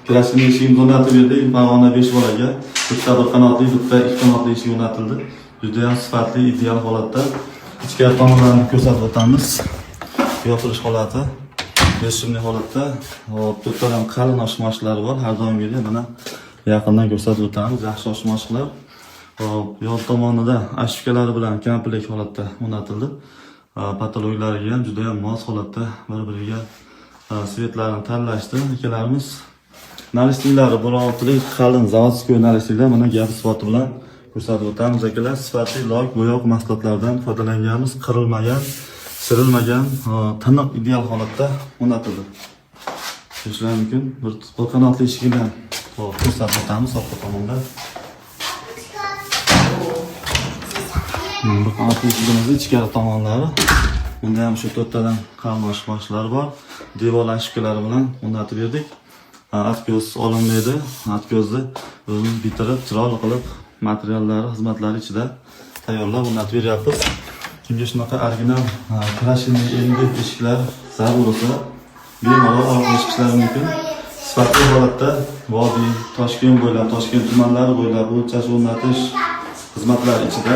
Kirashning eshigini o'rnatib berdik. Farg'ona 5 bolaga bitta bir qanotli, bitta ikki qanotli eshik o'rnatildi. Juda ham sifatli, ideal holatda. Ichkari tomonlarni ko'rsatib o'tamiz. Yopilish holati rejimli holatda. Hop, to'rtta ham qalin oshmoshlar bor. Har doimgidek mana yaqindan ko'rsatib o'tamiz. Yaxshi oshmoshlar. Hop, yon tomonida ashkalari bilan komplekt holatda o'rnatildi. Patologlariga ham juda ham mos holatda bir-biriga svetlarni tanlashdi akalarimiz. Nalishliklari 16lik qalin zavodskiy nalishliklar mana gap sifati bilan ko'rsatib o'tamiz akalar. Sifatli lok bo'yoq mahsulotlardan foydalanganmiz. Qirilmagan, sirilmagan, tiniq ideal holatda o'rnatildi. Ko'rishingiz mumkin. Bir qanotli eshigini ko'rsatib o'tamiz orqa tomonda. Bir qanotli eshigimizning ichkari tomonlari. Bunda ham shu to'rttadan qalin oshmoshlar bor. Devor ashkalari bilan o'rnatib berdik. Atko'z olinmaydi. Atko'zni bitirib, chiroyli qilib materiallari, xizmatlari ichida tayyorlab o'rnatib beryapmiz. Kimga shunaqa original krashinli endi eshiklar zarur bo'lsa, bemalol olib chiqishlari mumkin. Sifatli holatda Vodiy, Toshkent bo'ylab, Toshkent tumanlari bo'ylab o'lchash o'rnatish xizmatlari ichida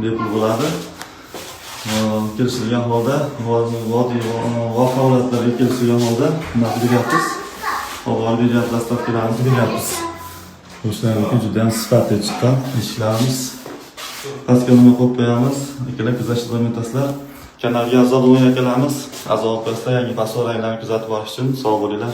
bepul bo'ladi. Kelishilgan holda Vodiy vakolatlarga kelishilgan holda o'rnatib beryapmiz. Avvalgi dastavkalarimizni beryapmiz. Ko'rishlarimizga juda ham sifatli chiqqan eshiklarimiz. Pastga nima qo'yib qo'yamiz? Akalar kuzatishni davom etasizlar. Kanalga a'zo bo'ling akalarimiz. A'zo bo'lsa yangi fasol ranglarni kuzatib olish uchun sog' bo'linglar.